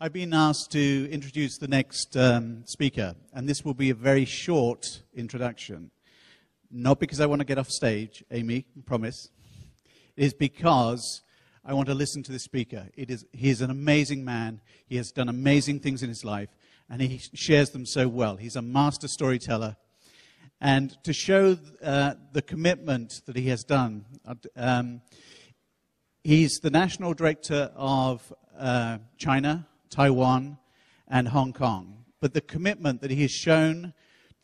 I've been asked to introduce the next speaker, and this will be a very short introduction. Not because I want to get off stage, Amy, I promise. It is because I want to listen to the speaker. He is an amazing man. He has done amazing things in his life, and he shares them so well. He's a master storyteller. And to show the commitment that he has done, he's the national director of China, Taiwan, and Hong Kong. But the commitment that he has shown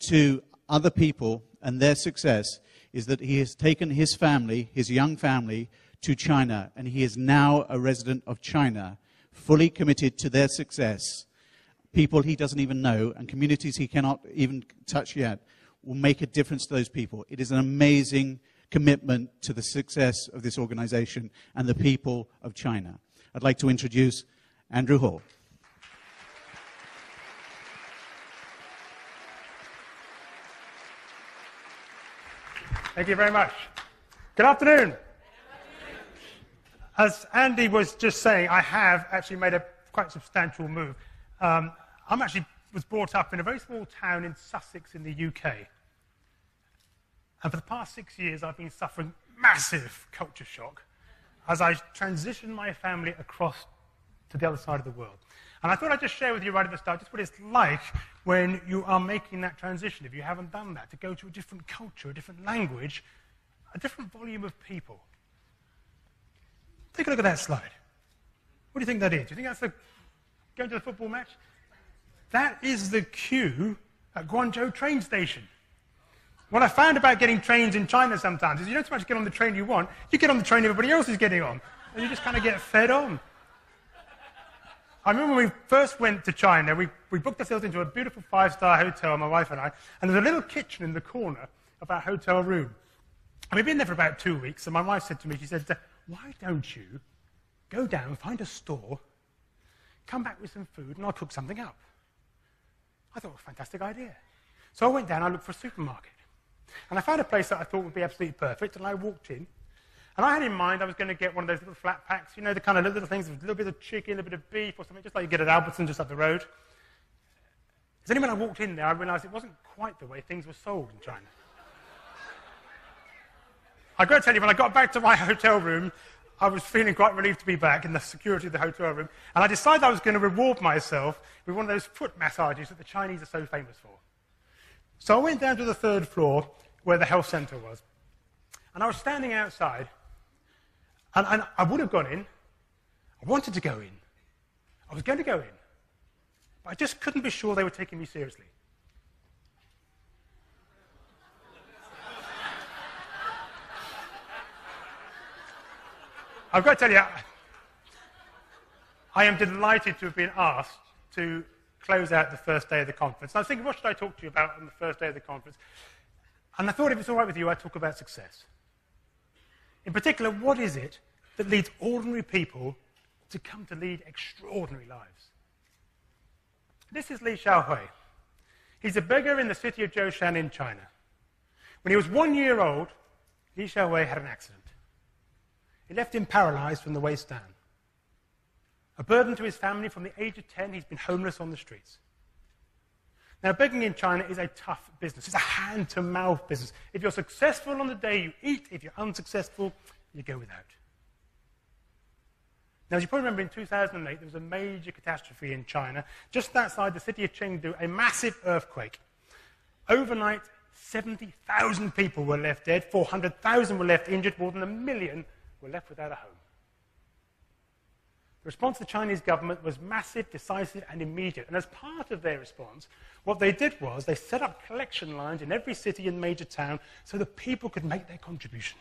to other people and their success is that he has taken his family, his young family, to China, and he is now a resident of China, fully committed to their success. People he doesn't even know, and communities he cannot even touch yet, will make a difference to those people. It is an amazing commitment to the success of this organization and the people of China. I'd like to introduce Andrew Hall. Thank you very much. Good afternoon. As Andy was just saying, I have actually made a quite substantial move. I was brought up in a very small town in Sussex in the UK. And for the past 6 years, I've been suffering massive culture shock as I transitioned my family across to the other side of the world. And I thought I'd just share with you right at the start just what it's like when you are making that transition, if you haven't done that, to go to a different culture, a different language, a different volume of people. Take a look at that slide. What do you think that is? Do you think that's going to the football match? That is the queue at Guangzhou train station. What I found about getting trains in China sometimes is you don't so much get on the train you want, you get on the train everybody else is getting on. And you just kind of get fed on. I remember when we first went to China, we booked ourselves into a beautiful 5-star hotel, my wife and I, and there's a little kitchen in the corner of our hotel room. And we'd been there for about 2 weeks, and my wife said to me, she said, why don't you go down, find a store, come back with some food, and I'll cook something up. I thought, fantastic idea. So I went down, I looked for a supermarket. And I found a place that I thought would be absolutely perfect, and I walked in. And I had in mind I was going to get one of those little flat packs, you know, the kind of little things with a little bit of chicken, a little bit of beef or something, just like you get at Albertsons just up the road. As only when I walked in there, I realized it wasn't quite the way things were sold in China. I've got to tell you, when I got back to my hotel room, I was feeling quite relieved to be back in the security of the hotel room, and I decided I was going to reward myself with one of those foot massages that the Chinese are so famous for. So I went down to the 3rd floor where the health center was, and I was standing outside, and I would have gone in. I wanted to go in. I was going to go in, but I just couldn't be sure they were taking me seriously. I've got to tell you, I am delighted to have been asked to close out the first day of the conference. And I was thinking, what should I talk to you about on the first day of the conference? And I thought, if it's all right with you, I'd talk about success. In particular, what is it that leads ordinary people to come to lead extraordinary lives? This is Li Xiaohui. He's a beggar in the city of Zhoushan in China. When he was 1 year old, Li Xiaohui had an accident. It left him paralyzed from the waist down. A burden to his family. From the age of 10, he's been homeless on the streets. Now, begging in China is a tough business. It's a hand-to-mouth business. If you're successful on the day, you eat. If you're unsuccessful, you go without. Now, as you probably remember, in 2008, there was a major catastrophe in China. Just outside the city of Chengdu, a massive earthquake. Overnight, 70,000 people were left dead, 400,000 were left injured, more than 1 million were left without a home. The response of the Chinese government was massive, decisive, and immediate. And as part of their response, what they did was they set up collection lines in every city and major town so that people could make their contribution.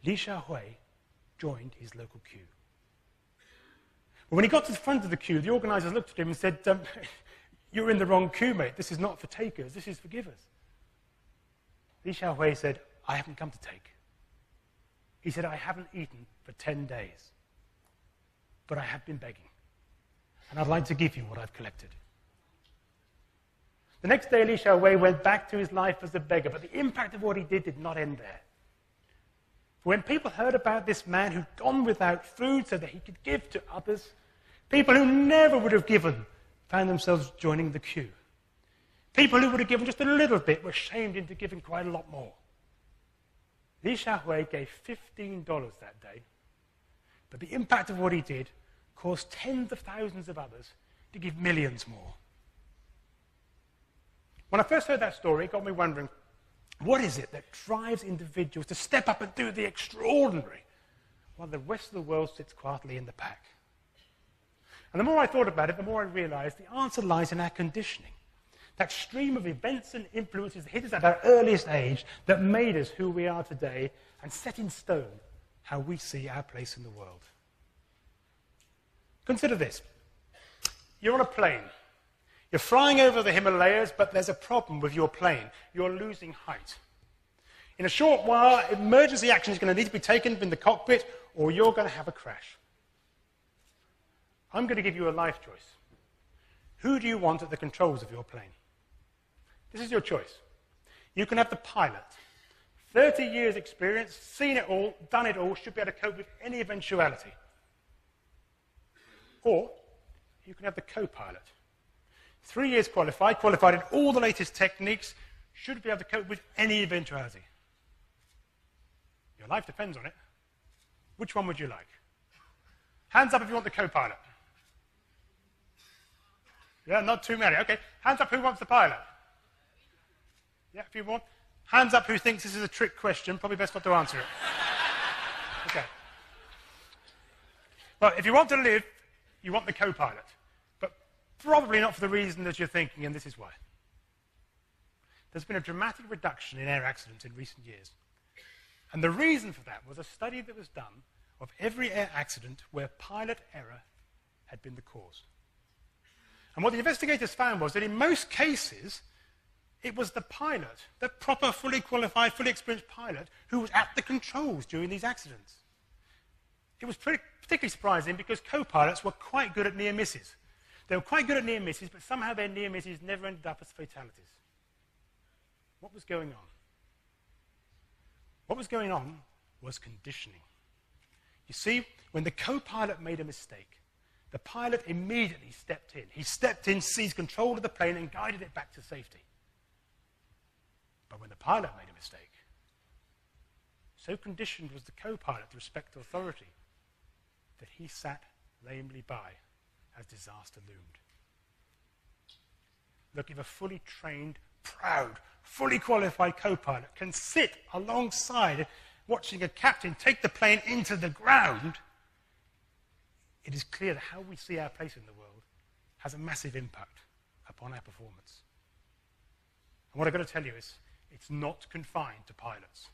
Li Xiaohui joined his local queue. But when he got to the front of the queue, the organizers looked at him and said, you're in the wrong queue, mate. This is not for takers. This is for givers. Li Xiaohui said, I haven't come to take. He said, I haven't eaten for 10 days. But I have been begging, and I'd like to give you what I've collected. The next day, Li Xiaohui went back to his life as a beggar, but the impact of what he did not end there. When people heard about this man who'd gone without food so that he could give to others, People who never would have given found themselves joining the queue. People who would have given just a little bit were shamed into giving quite a lot more. Li Xiaohui gave $15 that day, but the impact of what he did caused tens of thousands of others to give millions more. When I first heard that story, it got me wondering, what is it that drives individuals to step up and do the extraordinary while the rest of the world sits quietly in the pack? And the more I thought about it, the more I realized the answer lies in our conditioning. That stream of events and influences that hit us at our earliest age that made us who we are today and set in stone how we see our place in the world. Consider this. You're on a plane. You're flying over the Himalayas, but there's a problem with your plane. You're losing height. In a short while, emergency action is going to need to be taken in the cockpit, or you're going to have a crash. I'm going to give you a life choice. Who do you want at the controls of your plane? This is your choice. You can have the pilot. 30 years experience, seen it all, done it all, should be able to cope with any eventuality. Or you can have the co-pilot. 3 years qualified in all the latest techniques, should be able to cope with any eventuality. Your life depends on it. Which one would you like? Hands up if you want the co-pilot. Yeah, not too many. Okay, hands up who wants the pilot. Yeah, a few more. Hands up who thinks this is a trick question. Probably best not to answer it. Okay. Well, if you want to live, you want the co-pilot. But probably not for the reason that you're thinking, and this is why. There's been a dramatic reduction in air accidents in recent years. And the reason for that was a study that was done of every air accident where pilot error had been the cause. And what the investigators found was that in most cases, it was the pilot, the proper, fully qualified, fully experienced pilot, who was at the controls during these accidents. It was particularly surprising because co-pilots were quite good at near misses. They were quite good at near misses, but somehow their near misses never ended up as fatalities. What was going on? What was going on was conditioning. You see, when the co-pilot made a mistake, the pilot immediately stepped in. He stepped in, seized control of the plane, and guided it back to safety. But when the pilot made a mistake, so conditioned was the co-pilot to respect authority that he sat lamely by as disaster loomed. Look, if a fully trained, proud, fully qualified co-pilot can sit alongside watching a captain take the plane into the ground, it is clear that how we see our place in the world has a massive impact upon our performance. And what I've got to tell you is, it's not confined to pilots.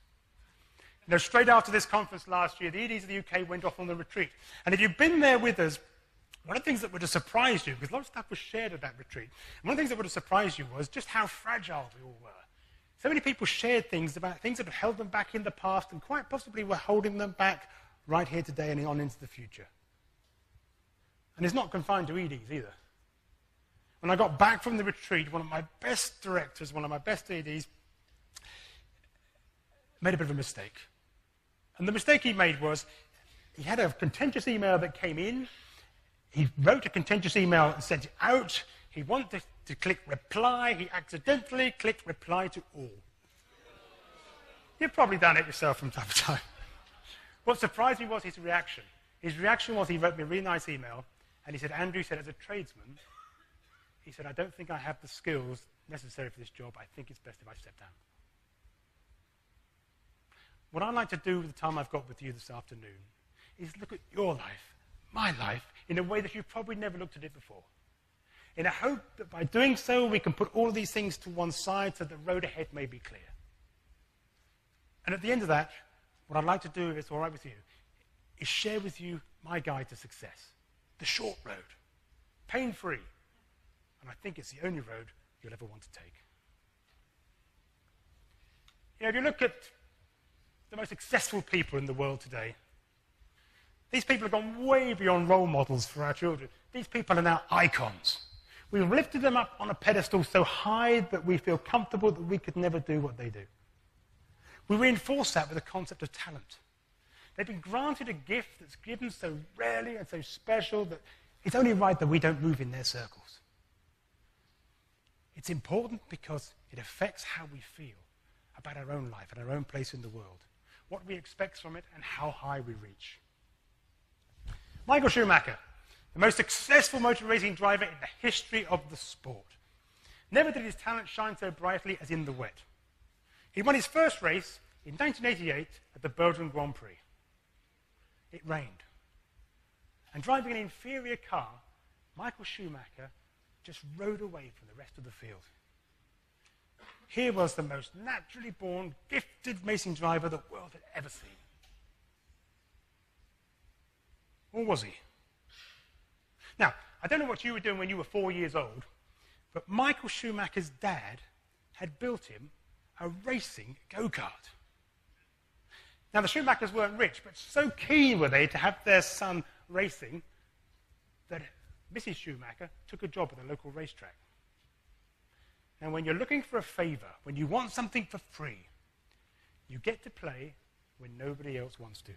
You know, straight after this conference last year, the EDs of the UK went off on the retreat. And if you've been there with us, one of the things that would have surprised you, because a lot of stuff was shared at that retreat, one of the things that would have surprised you was just how fragile we all were. So many people shared things about things that have held them back in the past and quite possibly were holding them back right here today and on into the future. And it's not confined to EDs either. When I got back from the retreat, one of my best directors, one of my best EDs, made a bit of a mistake. And the mistake he made was, he had a contentious email that came in, he wrote a contentious email and sent it out, he wanted to click reply, he accidentally clicked reply to all. You've probably done it yourself from time to time. What surprised me was his reaction. His reaction was, he wrote me a really nice email, and he said, Andrew said, as a tradesman, he said, I don't think I have the skills necessary for this job, I think it's best if I step down. What I'd like to do with the time I've got with you this afternoon is look at your life, my life, in a way that you've probably never looked at it before. In a hope that by doing so, we can put all of these things to one side so the road ahead may be clear. And at the end of that, what I'd like to do, if it's all right with you, is share with you my guide to success. The short road, pain-free. And I think it's the only road you'll ever want to take. You know, if you look at the most successful people in the world today, these people have gone way beyond role models for our children. These people are now icons. We've lifted them up on a pedestal so high that we feel comfortable that we could never do what they do. We reinforce that with the concept of talent. They've been granted a gift that's given so rarely and so special that It's only right that we don't move in their circles. It's important because it affects how we feel about our own life and our own place in the world, what we expect from it, and how high we reach. Michael Schumacher, the most successful motor racing driver in the history of the sport. Never did his talent shine so brightly as in the wet. He won his first race in 1988 at the Belgian Grand Prix. It rained. And driving an inferior car, Michael Schumacher just rode away from the rest of the field. Here was the most naturally born, gifted racing driver the world had ever seen. Or was he? Now, I don't know what you were doing when you were 4 years old, but Michael Schumacher's dad had built him a racing go-kart. Now, the Schumachers weren't rich, but so keen were they to have their son racing that Mrs. Schumacher took a job at a local racetrack. Now, when you're looking for a favor, when you want something for free, you get to play when nobody else wants to.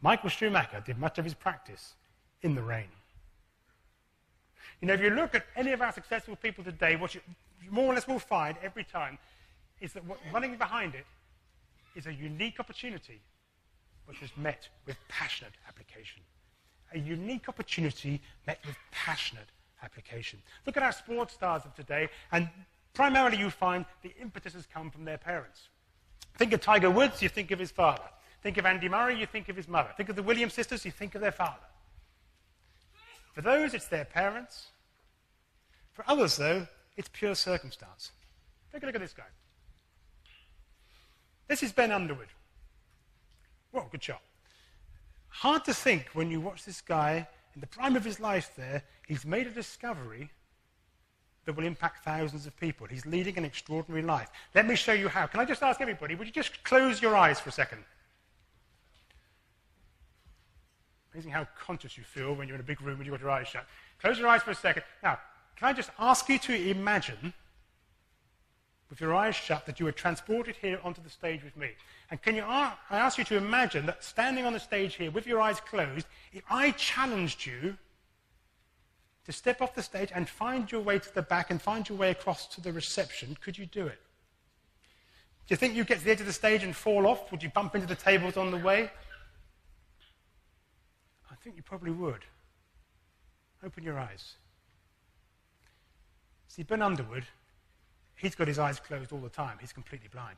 Michael Schumacher did much of his practice in the rain. You know, if you look at any of our successful people today, what you more or less will find every time is that running behind it is a unique opportunity which is met with passionate application. A unique opportunity met with passionate application. Look at our sports stars of today, and primarily you find the impetus has come from their parents. Think of Tiger Woods, you think of his father. Think of Andy Murray, you think of his mother. Think of the Williams sisters, you think of their father. For those, it's their parents. For others, though, it's pure circumstance. Take a look at this guy. This is Ben Underwood. Well, good shot. Hard to think when you watch this guy in the prime of his life there, he's made a discovery that will impact thousands of people. He's leading an extraordinary life. Let me show you how. Can I just ask everybody, would you just close your eyes for a second? Amazing how conscious you feel when you're in a big room and you've got your eyes shut. Close your eyes for a second. Now, can I just ask you to imagine, with your eyes shut, that you were transported here onto the stage with me? And I ask you to imagine that standing on the stage here with your eyes closed, if I challenged you to step off the stage and find your way to the back and find your way across to the reception, could you do it? Do you think you'd get to the edge of the stage and fall off? Would you bump into the tables on the way? I think you probably would. Open your eyes. See, Ben Underwood, he's got his eyes closed all the time. He's completely blind.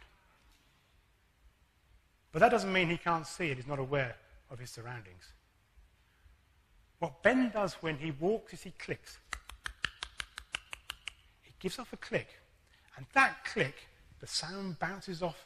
But that doesn't mean he can't see and he's not aware of his surroundings. What Ben does when he walks is he clicks. He gives off a click. And that click, the sound bounces off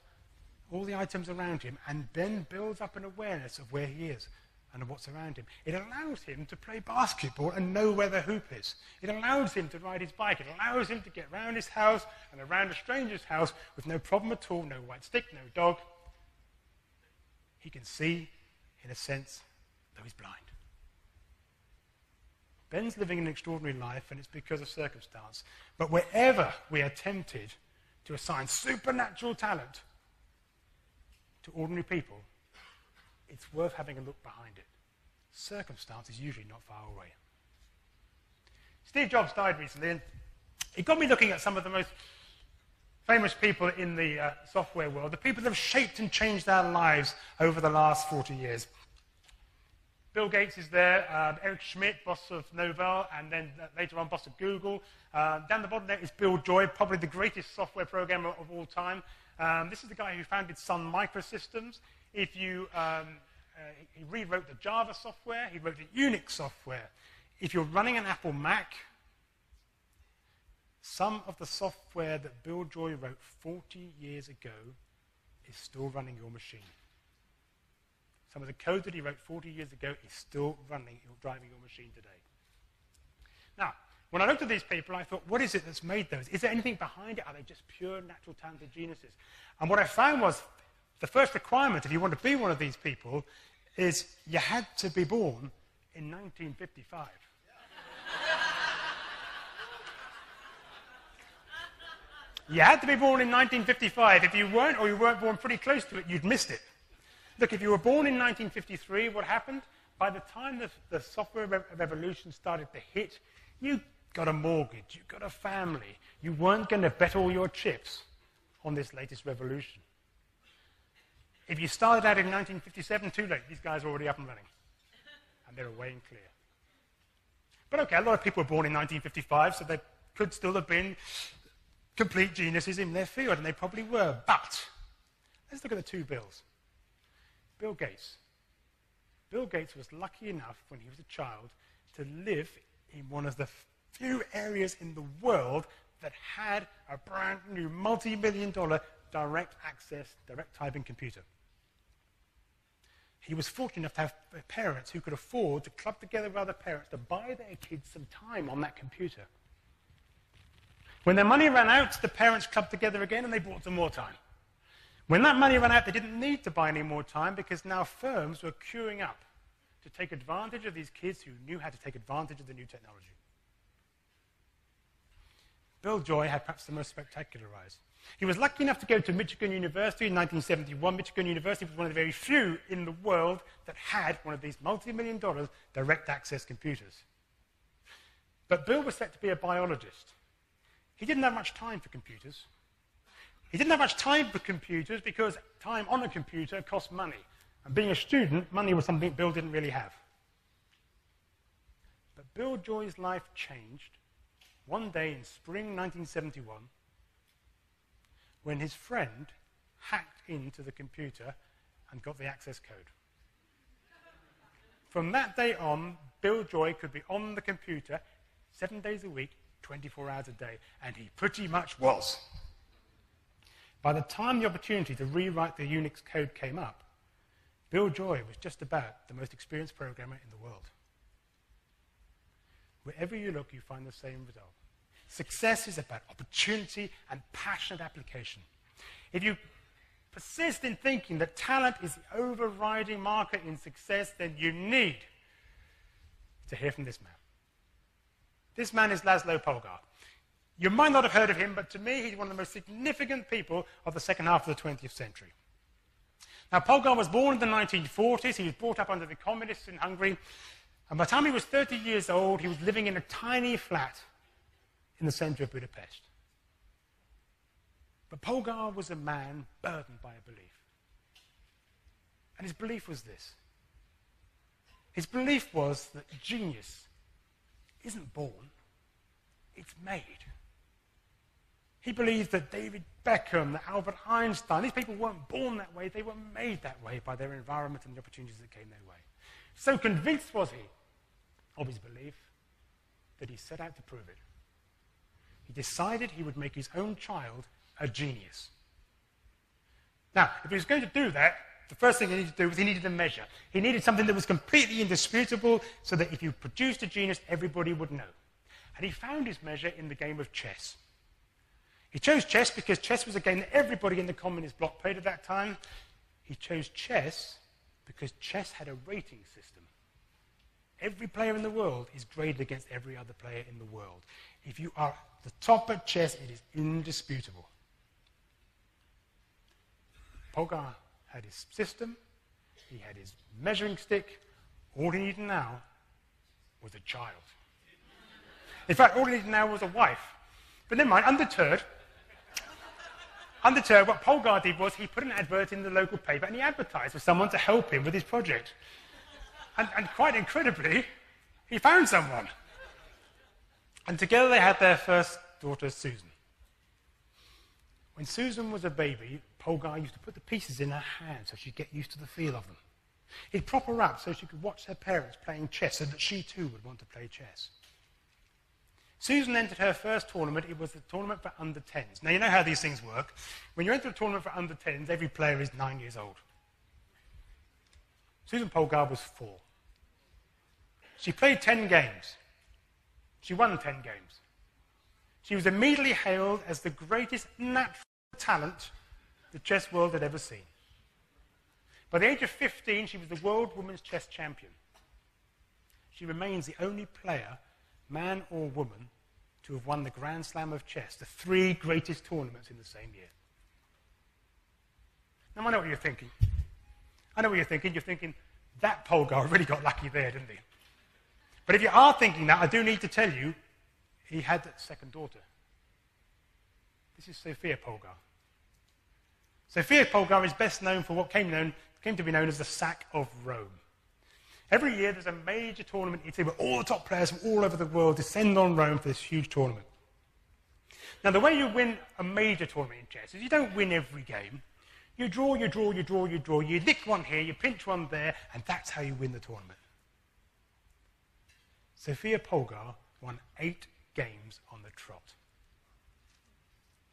all the items around him, and Ben builds up an awareness of where he is and of what's around him. It allows him to play basketball and know where the hoop is. It allows him to ride his bike. It allows him to get around his house and around a stranger's house with no problem at all, no white stick, no dog. He can see, in a sense, though he's blind. Ben's living an extraordinary life, and it's because of circumstance. But wherever we are tempted to assign supernatural talent to ordinary people, it's worth having a look behind it. Circumstance is usually not far away. Steve Jobs died recently, and it got me looking at some of the most famous people in the software world, the people that have shaped and changed our lives over the last 40 years. Bill Gates is there, Eric Schmidt, boss of Novell, and then later on boss of Google. Down the bottom there is Bill Joy, probably the greatest software programmer of all time. This is the guy who founded Sun Microsystems. He rewrote the Java software. He wrote the Unix software. If you're running an Apple Mac, some of the software that Bill Joy wrote 40 years ago is still running your machine. Some of the code that he wrote 40 years ago is still driving your machine today. Now, when I looked at these people, I thought, what is it that's made those? Is there anything behind it? Are they just pure natural talented geniuses? And what I found was the first requirement, if you want to be one of these people, is you had to be born in 1955. You had to be born in 1955. If you weren't, or you weren't born pretty close to it, you'd missed it. Look, if you were born in 1953, what happened? by the time the software revolution started to hit, you got a mortgage, you got a family. You weren't going to bet all your chips on this latest revolution. If you started out in 1957, too late. These guys are already up and running. And they're away and clear. But okay, a lot of people were born in 1955, so they could still have been complete geniuses in their field, and they probably were. But let's look at the two Bills. Bill Gates. Bill Gates was lucky enough when he was a child to live in one of the few areas in the world that had a brand new multi-million-dollar direct access, direct typing computer. He was fortunate enough to have parents who could afford to club together with other parents to buy their kids some time on that computer. When their money ran out, the parents clubbed together again and they bought some more time. When that money ran out, they didn't need to buy any more time because now firms were queuing up to take advantage of these kids who knew how to take advantage of the new technology. Bill Joy had perhaps the most spectacular rise. He was lucky enough to go to Michigan University in 1971. Michigan University was one of the very few in the world that had one of these multi-million-dollar direct access computers. But Bill was set to be a biologist. He didn't have much time for computers. He didn't have much time for computers because time on a computer cost money. And being a student, money was something Bill didn't really have. But Bill Joy's life changed one day in spring 1971 when his friend hacked into the computer and got the access code. From that day on, Bill Joy could be on the computer 7 days a week, 24 hours a day, and he pretty much was. By the time the opportunity to rewrite the Unix code came up, Bill Joy was just about the most experienced programmer in the world. Wherever you look, you find the same result. Success is about opportunity and passionate application. If you persist in thinking that talent is the overriding marker in success, then you need to hear from this man. This man is Laszlo Polgar. You might not have heard of him, but to me, he's one of the most significant people of the second half of the 20th century. Now, Polgar was born in the 1940s. He was brought up under the communists in Hungary. And by the time he was 30 years old, he was living in a tiny flat in the center of Budapest. But Polgar was a man burdened by a belief. And his belief was this. His belief was that genius isn't born, it's made. He believed that David Beckham, that Albert Einstein, these people weren't born that way, they were made that way by their environment and the opportunities that came their way. So convinced was he of his belief that he set out to prove it. He decided he would make his own child a genius. Now, if he was going to do that, the first thing he needed to do was he needed a measure. He needed something that was completely indisputable so that if you produced a genius, everybody would know. And he found his measure in the game of chess. He chose chess because chess was a game that everybody in the communist bloc played at that time. He chose chess because chess had a rating system. Every player in the world is graded against every other player in the world. If you are the top at chess, it is indisputable. Polgar had his system, he had his measuring stick. All he needed now was a child. In fact, all he needed now was a wife. But never mind, undeterred, what Polgar did was he put an advert in the local paper and he advertised for someone to help him with his project. And quite incredibly, he found someone. And together they had their first daughter, Susan. When Susan was a baby, Polgar used to put the pieces in her hand so she'd get used to the feel of them. He'd prop her up so she could watch her parents playing chess so that she too would want to play chess. Susan entered her first tournament. It was a tournament for under-10s. Now, you know how these things work. When you enter a tournament for under-10s, every player is 9 years old. Susan Polgar was 4. She played 10 games. She won 10 games. She was immediately hailed as the greatest natural talent the chess world had ever seen. By the age of 15, she was the world women's chess champion. She remains the only player, man or woman, to have won the Grand Slam of chess, the 3 greatest tournaments in the same year. Now, I know what you're thinking. You're thinking, That Polgar really got lucky there, didn't he? But if you are thinking that, I do need to tell you, he had a second daughter. This is Sophia Polgar. Sophia Polgar is best known for what came to be known as the Sack of Rome. Every year there's a major tournament in Italy where all the top players from all over the world descend on Rome for this huge tournament. Now, the way you win a major tournament in chess is you don't win every game. You draw, you draw, you draw, you draw. You nick one here, you pinch one there, and that's how you win the tournament. Sophia Polgar won 8 games on the trot.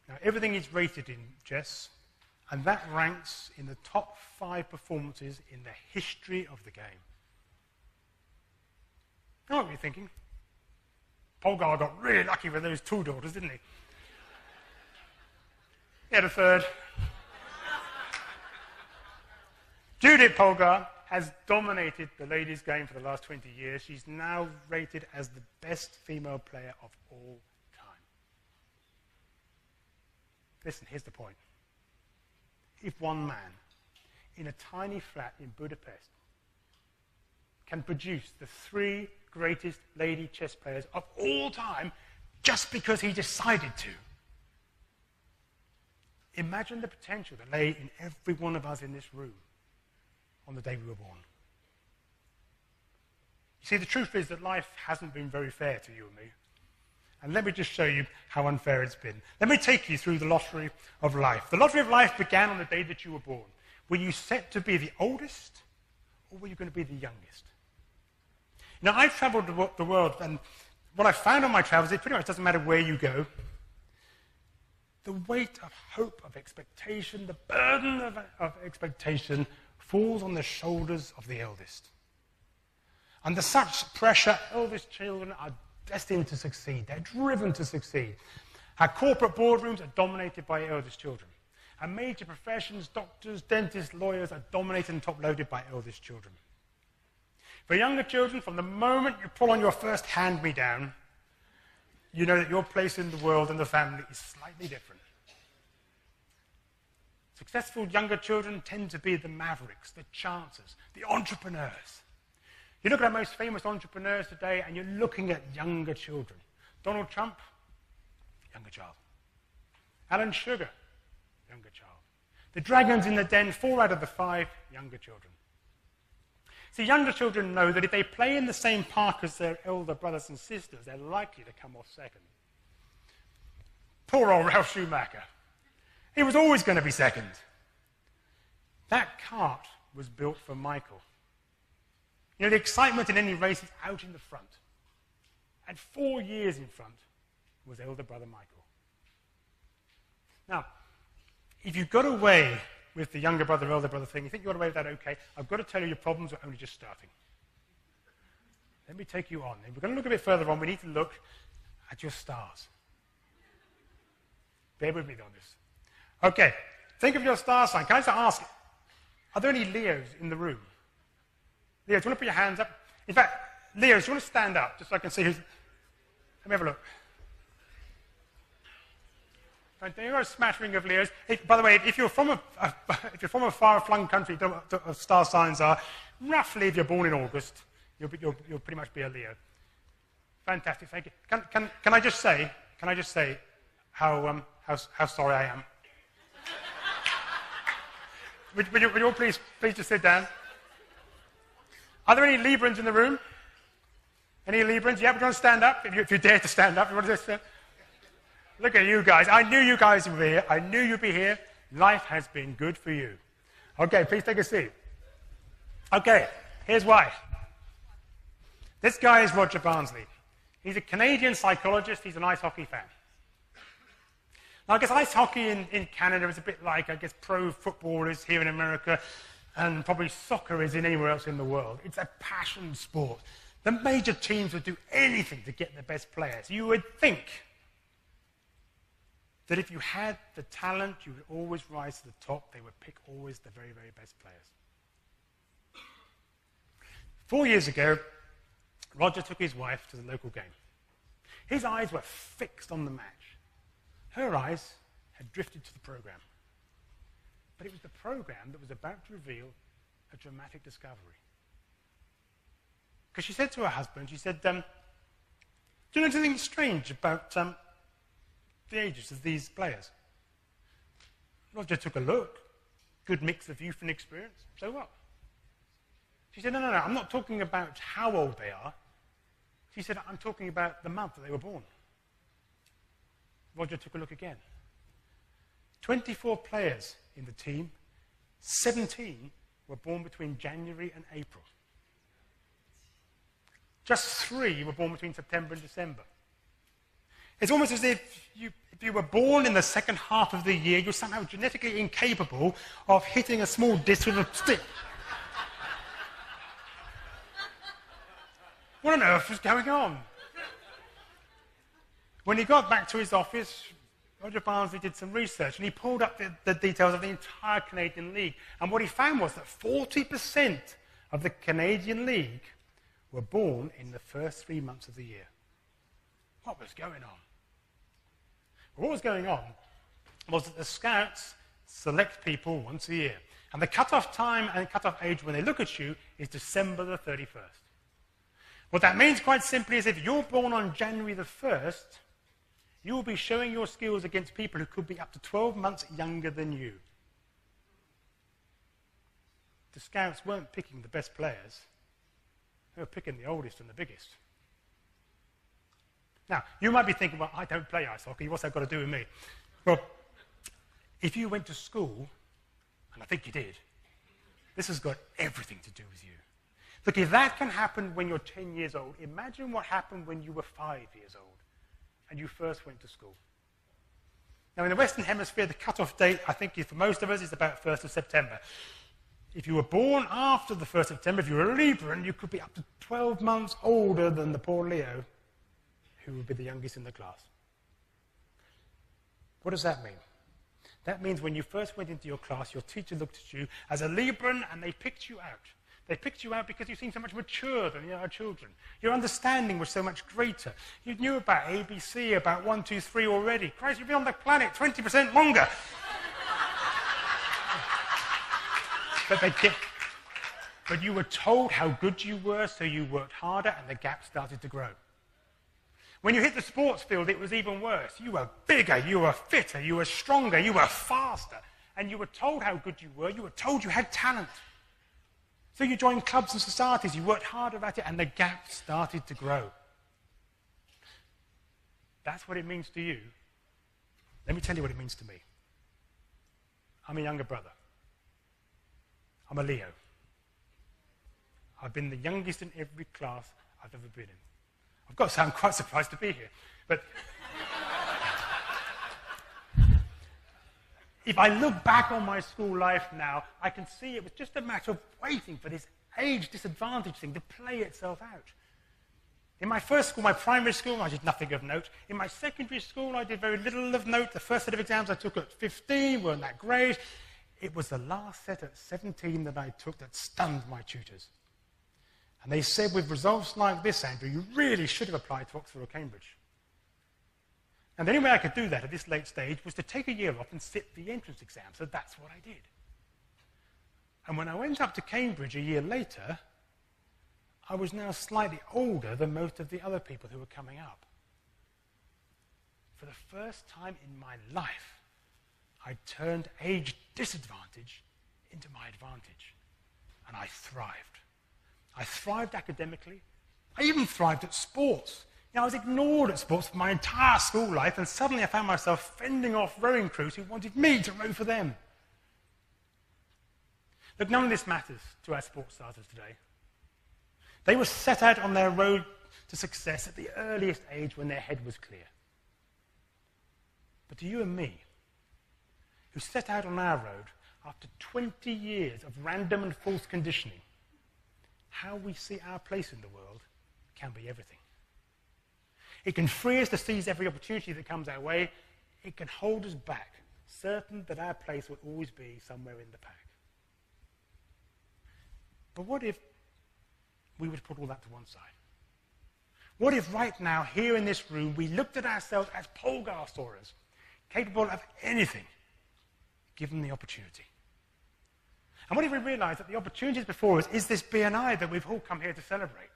Now, everything is rated in chess, and that ranks in the top 5 performances in the history of the game. I know what you're thinking. Polgar got really lucky with those 2 daughters, didn't he? He had a third. Judith Polgar has dominated the ladies' game for the last 20 years. She's now rated as the best female player of all time. Listen, here's the point. If one man in a tiny flat in Budapest can produce the 3 greatest lady chess players of all time just because he decided to, imagine the potential that lay in every one of us in this room on the day we were born. You see, the truth is that life hasn't been very fair to you and me. And let me just show you how unfair it's been. Let me take you through the lottery of life. The lottery of life began on the day that you were born. Were you set to be the oldest, or were you going to be the youngest? Now, I've traveled the world, and what I found on my travels, it pretty much doesn't matter where you go. The weight of hope, of expectation, the burden of expectation falls on the shoulders of the eldest. Under such pressure, eldest children are destined to succeed. They're driven to succeed. Our corporate boardrooms are dominated by eldest children. Our major professions, doctors, dentists, lawyers, are dominated and top-loaded by eldest children. For younger children, from the moment you pull on your first hand-me-down, you know that your place in the world and the family is slightly different. Successful younger children tend to be the mavericks, the chancers, the entrepreneurs. You look at our most famous entrepreneurs today, and you're looking at younger children. Donald Trump, younger child. Alan Sugar, younger child. The dragons in the den, 4 out of the 5, younger children. See, younger children know that if they play in the same park as their elder brothers and sisters, they're likely to come off second. Poor old Ralph Schumacher. He was always going to be second. That cart was built for Michael. You know, the excitement in any race is out in the front. And 4 years in front was elder brother Michael. Now, if you got away with the younger brother, elder brother thing, you think you got away with that, okay, I've got to tell you your problems are only just starting. Let me take you on. If we're going to look a bit further on, we need to look at your stars. Bear with me on this. Okay, think of your star sign. Can I just ask, are there any Leos in the room? Leos, do you want to put your hands up? In fact, Leos, do you want to stand up just so I can see who's... Let me have a look. There are a smattering of Leos. By the way, if you're from a far-flung country, star signs are roughly, if you're born in August, you'll pretty much be a Leo. Fantastic, thank you. Can I just say how sorry I am? Would you all please just sit down? Are there any Librans in the room? Any Librans? Yeah, would you want to stand up? If you dare to stand up, you want to just stand? Look at you guys. I knew you guys would be here. I knew you'd be here. Life has been good for you. Okay, please take a seat. Okay, here's why. This guy is Roger Barnsley. He's a Canadian psychologist. He's an ice hockey fan. Now, I guess ice hockey in Canada is a bit like, I guess, pro football is here in America, and probably soccer is in anywhere else in the world. It's a passion sport. The major teams would do anything to get the best players. You would think that if you had the talent, you would always rise to the top. They would pick always the very, very best players. 4 years ago, Roger took his wife to the local game. His eyes were fixed on the match. Her eyes had drifted to the program. But it was the program that was about to reveal a dramatic discovery. Because she said to her husband, she said, do you know anything strange about the ages of these players? Roger took a look. Good mix of youth and experience. So what? She said, no, I'm not talking about how old they are. She said, I'm talking about the month that they were born. Roger took a look again. 24 players in the team, 17 were born between January and April. Just 3 were born between September and December. It's almost as if you were born in the second half of the year, you're somehow genetically incapable of hitting a small disc with a stick. What on earth was going on? When he got back to his office, Roger Barnsley did some research, and he pulled up the details of the entire Canadian League. And what he found was that 40% of the Canadian League were born in the first 3 months of the year. What was going on? Well, what was going on was that the scouts select people once a year. And the cut-off time and cut-off age when they look at you is December the 31st. What that means quite simply is if you're born on January the 1st, you will be showing your skills against people who could be up to 12 months younger than you. The scouts weren't picking the best players. They were picking the oldest and the biggest. Now, you might be thinking, well, I don't play ice hockey. What's that got to do with me? Well, if you went to school, and I think you did, this has got everything to do with you. Look, if that can happen when you're 10 years old, imagine what happened when you were 5 years old and you first went to school. Now, in the Western Hemisphere, the cut-off date, I think for most of us, is about 1st of September. If you were born after the 1st of September, if you were a Libran, you could be up to 12 months older than the poor Leo, who would be the youngest in the class. What does that mean? That means when you first went into your class, your teacher looked at you as a Libran and they picked you out. They picked you out because you seemed so much mature than the other children. Your understanding was so much greater. You knew about ABC, about 1, 2, 3 already. Christ, you've been on the planet 20% longer. But you were told how good you were, so you worked harder and the gap started to grow. When you hit the sports field, it was even worse. You were bigger, you were fitter, you were stronger, you were faster. And you were told how good you were. You were told you had talent. So you joined clubs and societies, you worked harder at it, and the gap started to grow. That's what it means to you. Let me tell you what it means to me. I'm a younger brother. I'm a Leo. I've been the youngest in every class I've ever been in. I've got to say, I'm quite surprised to be here. But if I look back on my school life now, I can see it was just a matter of waiting for this age disadvantage thing to play itself out. In my first school, my primary school, I did nothing of note. In my secondary school, I did very little of note. The first set of exams I took at 15 weren't that great. It was the last set at 17 that I took that stunned my tutors. And they said, with results like this, Andrew, you really should have applied to Oxford or Cambridge. And the only way I could do that at this late stage was to take a year off and sit the entrance exam. So that's what I did. And when I went up to Cambridge a year later, I was now slightly older than most of the other people who were coming up. For the first time in my life, I turned age disadvantage into my advantage. And I thrived. I thrived academically. I even thrived at sports. You know, I was ignored at sports for my entire school life, and suddenly I found myself fending off rowing crews who wanted me to row for them. Look, none of this matters to our sports starters today. They were set out on their road to success at the earliest age when their head was clear. But to you and me, who set out on our road after 20 years of random and false conditioning, how we see our place in the world can be everything. It can free us to seize every opportunity that comes our way. It can hold us back, certain that our place will always be somewhere in the pack. But what if we would put all that to one side? What if right now, here in this room, we looked at ourselves as Polgarsaurus, capable of anything, given the opportunity? And what if we realized that the opportunities before us is this BNI that we've all come here to celebrate?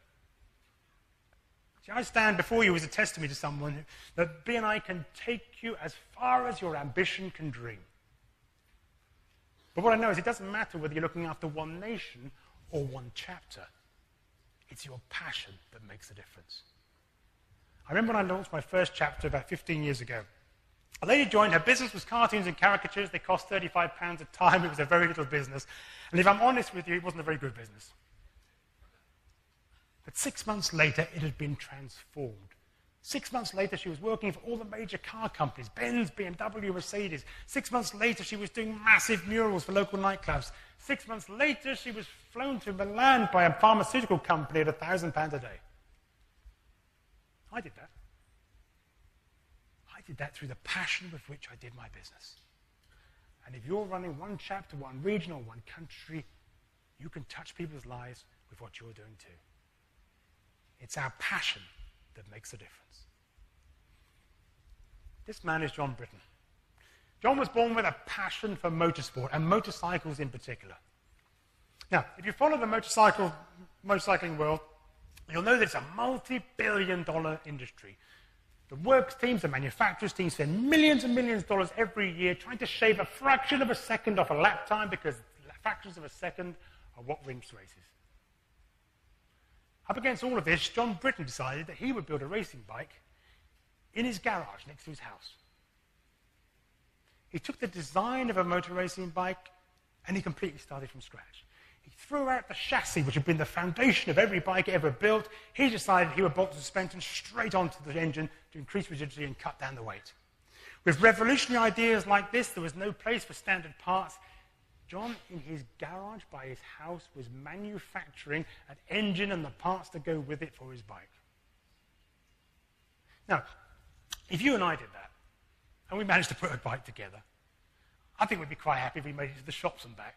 See, I stand before you as a testimony to someone that B&I can take you as far as your ambition can dream. But what I know is it doesn't matter whether you're looking after one nation or one chapter. It's your passion that makes the difference. I remember when I launched my first chapter about 15 years ago. A lady joined. Her business was cartoons and caricatures. They cost £35 a time. It was a very little business. And if I'm honest with you, it wasn't a very good business. But 6 months later, it had been transformed. 6 months later, she was working for all the major car companies, Benz, BMW, Mercedes. 6 months later, she was doing massive murals for local nightclubs. 6 months later, she was flown to Milan by a pharmaceutical company at £1,000 a day. I did that. I did that through the passion with which I did my business. And if you're running one chapter, one region, or one country, you can touch people's lives with what you're doing too. It's our passion that makes the difference. This man is John Britton. John was born with a passion for motorsport, and motorcycles in particular. Now, if you follow the motorcycling world, you'll know that it's a multi-billion-dollar industry. The works teams, the manufacturers teams spend millions and millions of dollars every year trying to shave a fraction of a second off a lap time, because fractions of a second are what wins races. Up against all of this, John Britton decided that he would build a racing bike in his garage next to his house. He took the design of a motor racing bike and he completely started from scratch. He threw out the chassis, which had been the foundation of every bike ever built. He decided he would bolt the suspension straight onto the engine to increase rigidity and cut down the weight. With revolutionary ideas like this, there was no place for standard parts. John, in his garage by his house, was manufacturing an engine and the parts to go with it for his bike. Now, if you and I did that, and we managed to put a bike together, I think we'd be quite happy if we made it to the shops and back.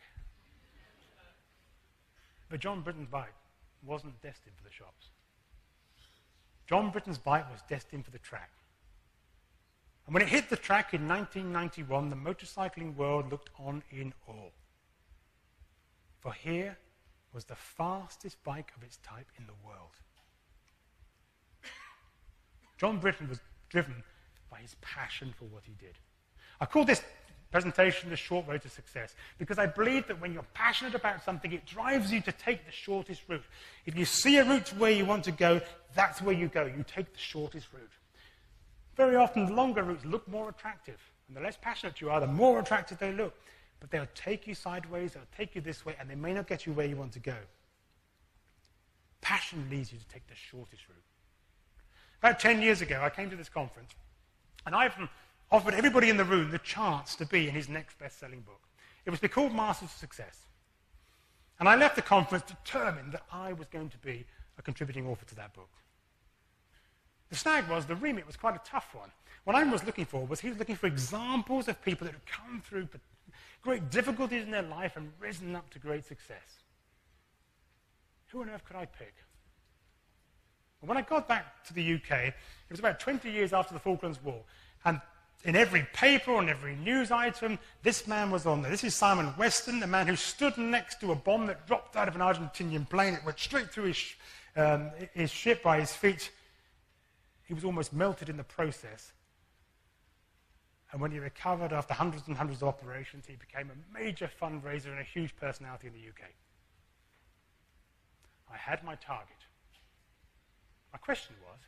But John Britton's bike wasn't destined for the shops. John Britton's bike was destined for the track. And when it hit the track in 1991, the motorcycling world looked on in awe. For here was the fastest bike of its type in the world. John Britton was driven by his passion for what he did. I call this presentation The Short Road to Success, because I believe that when you're passionate about something, it drives you to take the shortest route. If you see a route to where you want to go, that's where you go. You take the shortest route. Very often, the longer routes look more attractive, and the less passionate you are, the more attractive they look. But they'll take you sideways, they'll take you this way, and they may not get you where you want to go. Passion leads you to take the shortest route. About 10 years ago, I came to this conference, and I've offered everybody in the room the chance to be in his next best-selling book. It was called Masters of Success. And I left the conference determined that I was going to be a contributing author to that book. The snag was, the remit was quite a tough one. What I was looking for was, he was looking for examples of people that had come through great difficulties in their life and risen up to great success. Who on earth could I pick? And when I got back to the UK, it was about 20 years after the Falklands War, and in every paper, on every news item, this man was on there. This is Simon Weston, the man who stood next to a bomb that dropped out of an Argentinian plane. It went straight through his ship by his feet. He was almost melted in the process. And when he recovered after hundreds and hundreds of operations, he became a major fundraiser and a huge personality in the UK. I had my target. My question was,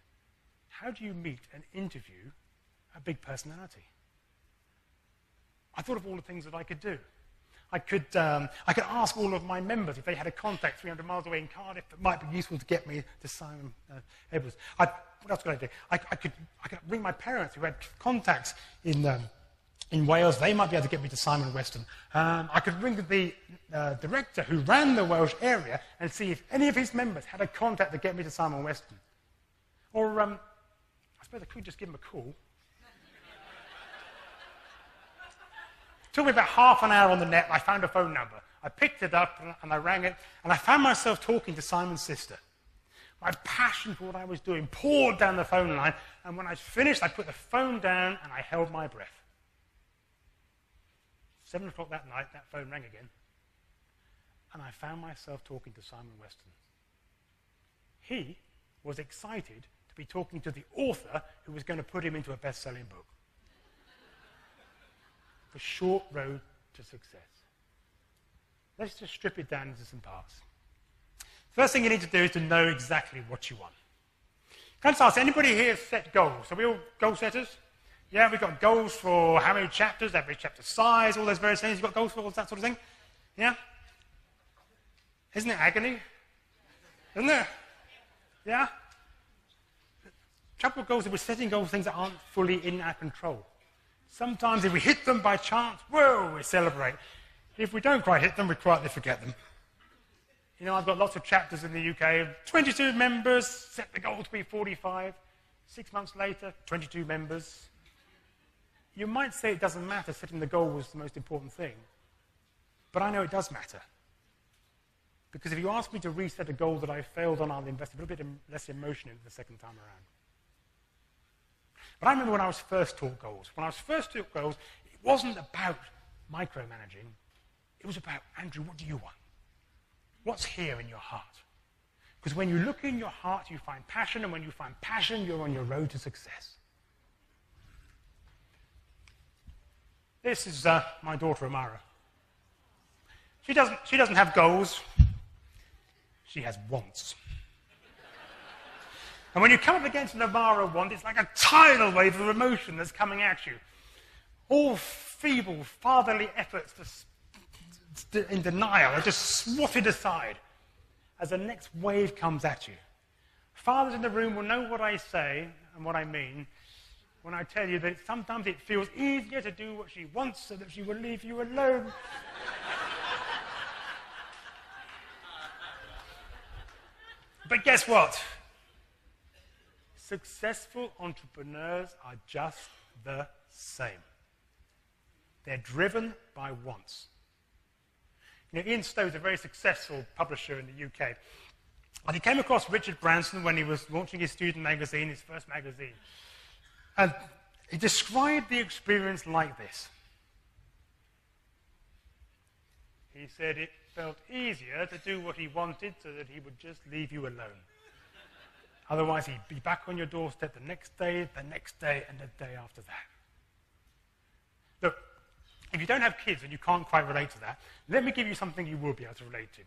how do you meet and interview a big personality? I thought of all the things that I could do. I could ask all of my members if they had a contact 300 miles away in Cardiff that might be useful to get me to Simon Edwards. What else could I do? I could ring my parents who had contacts in Wales. They might be able to get me to Simon Weston. I could ring the director who ran the Welsh area and see if any of his members had a contact to get me to Simon Weston. Or I suppose I could just give him a call. It took me about half an hour on the net. I found a phone number. I picked it up and I rang it, and I found myself talking to Simon's sister. My passion for what I was doing poured down the phone line, and when I finished, I put the phone down and I held my breath. 7 o'clock that night, that phone rang again, and I found myself talking to Simon Weston. He was excited to be talking to the author who was going to put him into a best-selling book. The short road to success. Let's just strip it down into some parts. First thing you need to do is to know exactly what you want. Can I just ask, anybody here set goals? Are we all goal setters? Yeah, we've got goals for how many chapters, average chapter size, all those various things. You've got goals for all that sort of thing? Yeah? Isn't it agony? Isn't it? Yeah? The trouble with goals is we're setting goals for things that aren't fully in our control. Sometimes if we hit them by chance, whoa, we celebrate. If we don't quite hit them, we quietly forget them. You know, I've got lots of chapters in the UK, 22 members, set the goal to be 45. 6 months later, 22 members. You might say it doesn't matter, setting the goal was the most important thing. But I know it does matter. Because if you ask me to reset a goal that I failed on, I'll invest a little bit less emotion into the second time around. But I remember when I was first taught goals. When I was first taught goals, it wasn't about micromanaging. It was about, Andrew, what do you want? What's here in your heart? Because when you look in your heart, you find passion, and when you find passion, you're on your road to success. This is my daughter, Amara. She doesn't have goals. She has wants. And when you come up against an Amara want, it's like a tidal wave of emotion that's coming at you. All feeble, fatherly efforts in denial are just swatted aside as the next wave comes at you. Fathers in the room will know what I say and what I mean when I tell you that sometimes it feels easier to do what she wants so that she will leave you alone. But guess what? Successful entrepreneurs are just the same. They're driven by wants. You know, Ian Stowe's a very successful publisher in the UK. And he came across Richard Branson when he was launching his student magazine, his first magazine. And he described the experience like this. He said it felt easier to do what he wanted so that he would just leave you alone. Otherwise, he'd be back on your doorstep the next day, and the day after that. Look, if you don't have kids and you can't quite relate to that, let me give you something you will be able to relate to.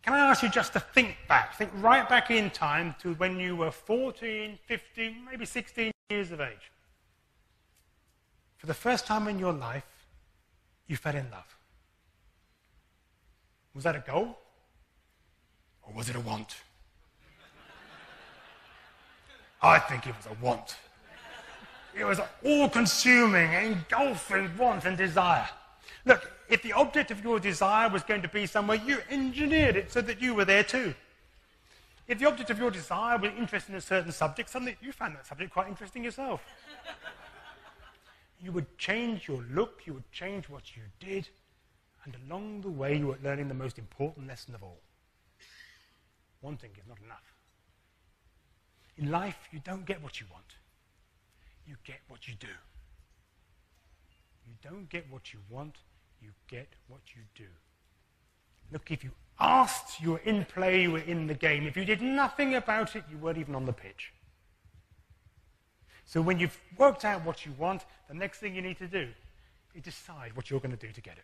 Can I ask you just to think right back in time to when you were 14, 15, maybe 16 years of age. For the first time in your life, you fell in love. Was that a goal? Or was it a want? I think it was a want. It was an all-consuming, engulfing want and desire. Look, if the object of your desire was going to be somewhere, you engineered it so that you were there too. If the object of your desire was interest in a certain subject, suddenly you found that subject quite interesting yourself. You would change your look, you would change what you did, and along the way you were learning the most important lesson of all. Wanting is not enough. In life, you don't get what you want. You get what you do. You don't get what you want, you get what you do. Look, if you asked, you were in play, you were in the game. If you did nothing about it, you weren't even on the pitch. So when you've worked out what you want, the next thing you need to do is decide what you're going to do to get it.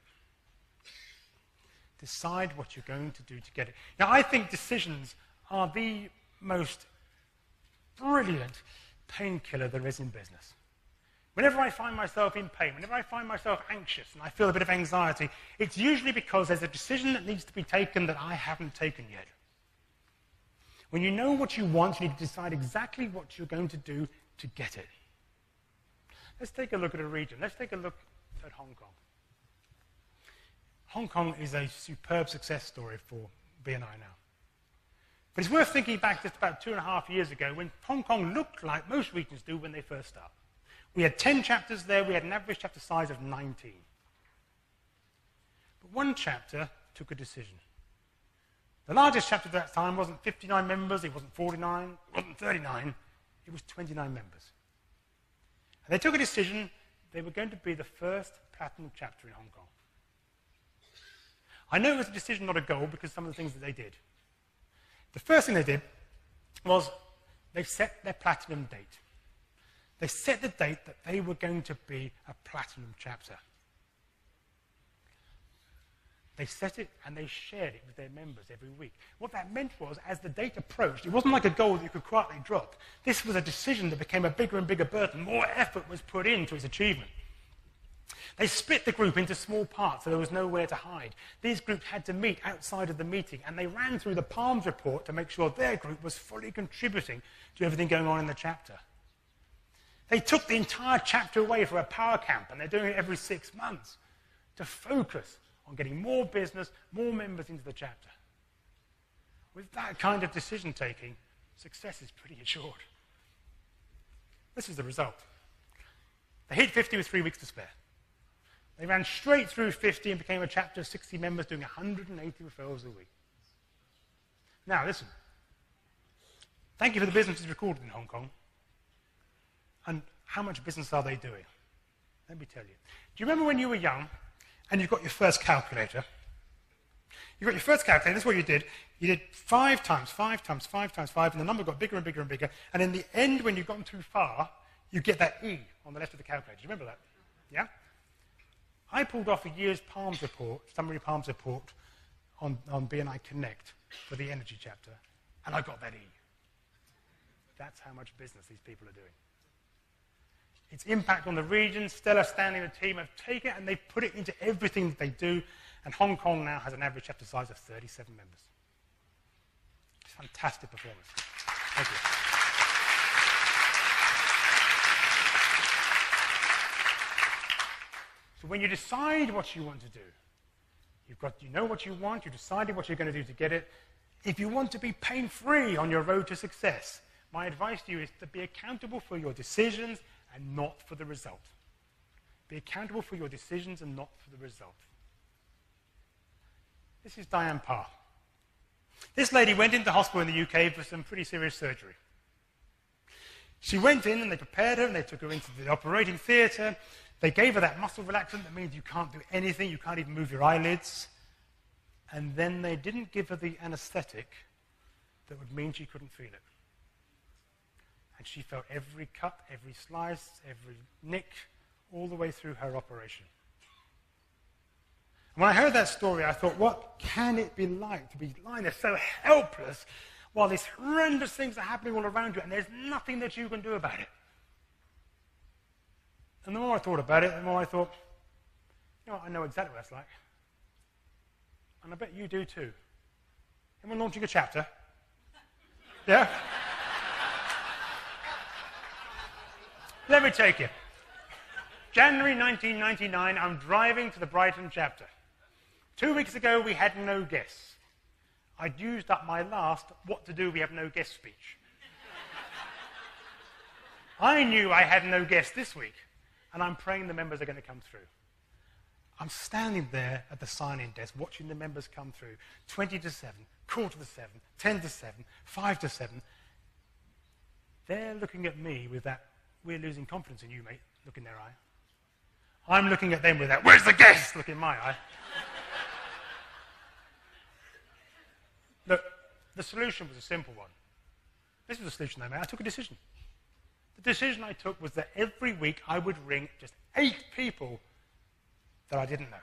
Decide what you're going to do to get it. Now, I think decisions are the most brilliant painkiller there is in business. Whenever I find myself in pain, whenever I find myself anxious and I feel a bit of anxiety, it's usually because there's a decision that needs to be taken that I haven't taken yet. When you know what you want, you need to decide exactly what you're going to do to get it. Let's take a look at a region. Let's take a look at Hong Kong. Hong Kong is a superb success story for BNI now. But it's worth thinking back just about 2.5 years ago when Hong Kong looked like most regions do when they first start. We had 10 chapters there. We had an average chapter size of 19. But one chapter took a decision. The largest chapter at that time wasn't 59 members. It wasn't 49. It wasn't 39. It was 29 members. And they took a decision. They were going to be the first platinum chapter in Hong Kong. I know it was a decision, not a goal, because some of the things that they did. The first thing they did was they set their platinum date. They set the date that they were going to be a platinum chapter. They set it and they shared it with their members every week. What that meant was, as the date approached, it wasn't like a goal that you could quietly drop. This was a decision that became a bigger and bigger burden. More effort was put into its achievement. They split the group into small parts so there was nowhere to hide. These groups had to meet outside of the meeting, and they ran through the Palms report to make sure their group was fully contributing to everything going on in the chapter. They took the entire chapter away for a power camp, and they're doing it every 6 months to focus on getting more business, more members into the chapter. With that kind of decision-taking, success is pretty assured. This is the result. They hit 50 with 3 weeks to spare. They ran straight through 50 and became a chapter of 60 members doing 180 referrals a week. Now, listen. Thank you for the businesses recorded in Hong Kong. And how much business are they doing? Let me tell you. Do you remember when you were young and you got your first calculator? You got your first calculator, this is what you did. You did 5 times 5 times 5 times 5, and the number got bigger and bigger and bigger. And in the end, when you've gone too far, you get that E on the left of the calculator. Do you remember that? Yeah? I pulled off a year's Palms report, summary Palms report, on BNI Connect for the energy chapter, and I got that E. That's how much business these people are doing. Its impact on the region, Stella, Stanley, and the team have taken it and they've put it into everything that they do, and Hong Kong now has an average chapter size of 37 members. It's a fantastic performance. Thank you. So when you decide what you want to do, you know what you want, you've decided what you're going to do to get it. If you want to be pain-free on your road to success, my advice to you is to be accountable for your decisions and not for the result. Be accountable for your decisions and not for the result. This is Diane Parr. This lady went into hospital in the UK for some pretty serious surgery. She went in and they prepared her and they took her into the operating theatre. They gave her that muscle relaxant that means you can't do anything, you can't even move your eyelids. And then they didn't give her the anesthetic that would mean she couldn't feel it. And she felt every cut, every slice, every nick, all the way through her operation. And when I heard that story, I thought, what can it be like to be lying there so helpless while these horrendous things are happening all around you and there's nothing that you can do about it? And the more I thought about it, the more I thought, you know what, I know exactly what that's like. And I bet you do too. Anyone launching a chapter? Yeah? Let me take you. January 1999, I'm driving to the Brighton chapter. 2 weeks ago, we had no guests. I'd used up my last what to do, we have no guest speech. I knew I had no guests this week, and I'm praying the members are going to come through. I'm standing there at the sign-in desk watching the members come through. 20 to 7, quarter to 7, 10 to 7, 5 to 7. They're looking at me with that, we're losing confidence in you, mate, look in their eye. I'm looking at them with that, where's the guest, look in my eye. Look, the solution was a simple one. This was the solution I made. I took a decision. The decision I took was that every week I would ring just 8 people that I didn't know.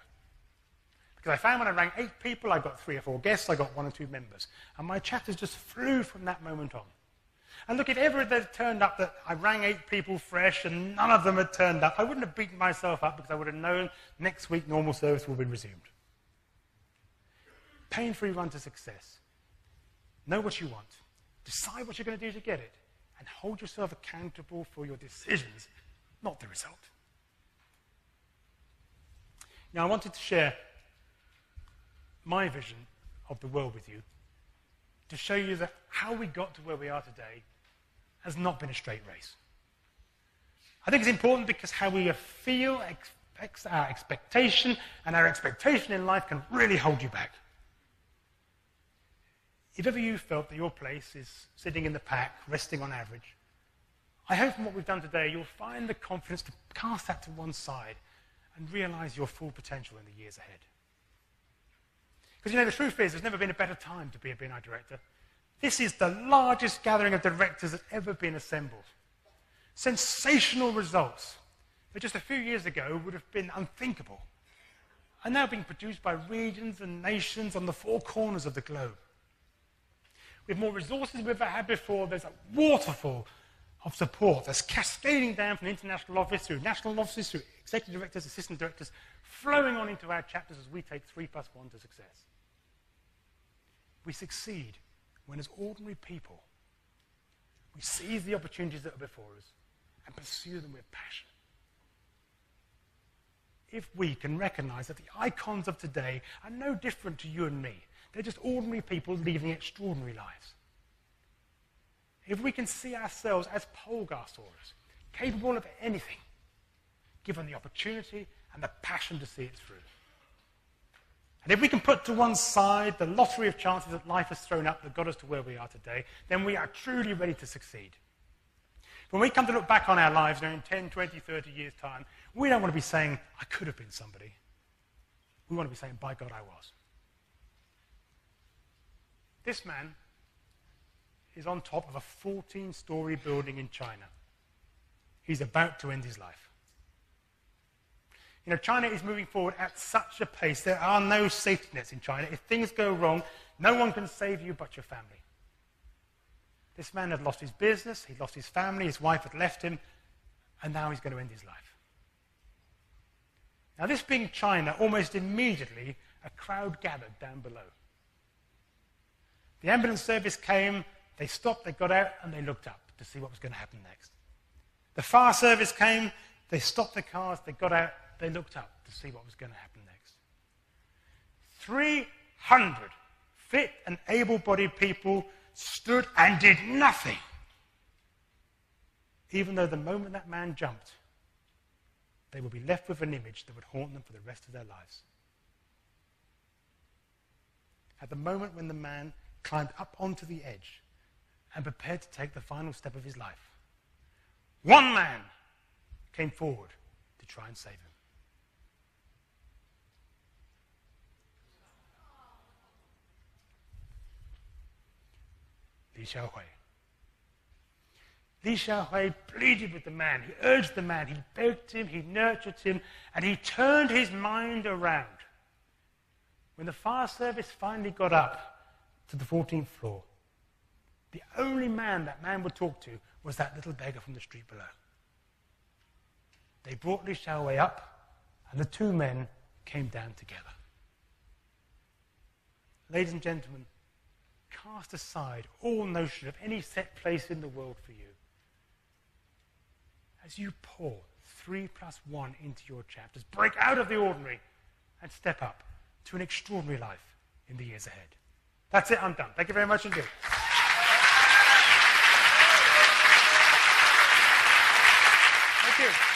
Because I found when I rang 8 people, I got 3 or 4 guests, I got 1 or 2 members. And my chapters just flew from that moment on. And look, if ever it had turned up that I rang 8 people fresh and none of them had turned up, I wouldn't have beaten myself up because I would have known next week normal service will be resumed. Pain-free run to success. Know what you want. Decide what you're going to do to get it. And hold yourself accountable for your decisions, not the result. Now, I wanted to share my vision of the world with you to show you that how we got to where we are today has not been a straight race. I think it's important because how we feel affects our expectation, and our expectation in life can really hold you back. If ever you felt that your place is sitting in the pack, resting on average, I hope from what we've done today, you'll find the confidence to cast that to one side and realize your full potential in the years ahead. Because, you know, the truth is, there's never been a better time to be a BNI director. This is the largest gathering of directors that's ever been assembled. Sensational results that just a few years ago would have been unthinkable are now being produced by regions and nations on the four corners of the globe. With more resources we've ever had before, there's a waterfall of support that's cascading down from the international office through national offices, through executive directors, assistant directors, flowing on into our chapters as we take 3+1 to success. We succeed when, as ordinary people, we seize the opportunities that are before us and pursue them with passion. If we can recognize that the icons of today are no different to you and me, they're just ordinary people leading extraordinary lives. If we can see ourselves as Polgarsaurus, capable of anything, given the opportunity and the passion to see it through. And if we can put to one side the lottery of chances that life has thrown up that got us to where we are today, then we are truly ready to succeed. When we come to look back on our lives in 10, 20, 30 years' time, we don't want to be saying, I could have been somebody. We want to be saying, by God, I was. This man is on top of a 14-story building in China. He's about to end his life. You know, China is moving forward at such a pace. There are no safety nets in China. If things go wrong, no one can save you but your family. This man had lost his business, he'd lost his family, his wife had left him, and now he's going to end his life. Now, this being China, almost immediately, a crowd gathered down below. The ambulance service came, they stopped, they got out, and they looked up to see what was going to happen next. The fire service came, they stopped the cars, they got out, they looked up to see what was going to happen next. 300 fit and able-bodied people stood and did nothing, even though the moment that man jumped, they would be left with an image that would haunt them for the rest of their lives. At the moment when the man climbed up onto the edge and prepared to take the final step of his life, one man came forward to try and save him. Li Xiaohui. Li Xiaohui pleaded with the man, he urged the man, he begged him, he nurtured him, and he turned his mind around. When the fire service finally got up to the 14th floor, the only man that man would talk to was that little beggar from the street below. They brought Li Xiaohui up, and the two men came down together. Ladies and gentlemen, cast aside all notion of any set place in the world for you. As you pour 3+1 into your chapters, break out of the ordinary and step up to an extraordinary life in the years ahead. That's it, I'm done. Thank you very much indeed. Thank you.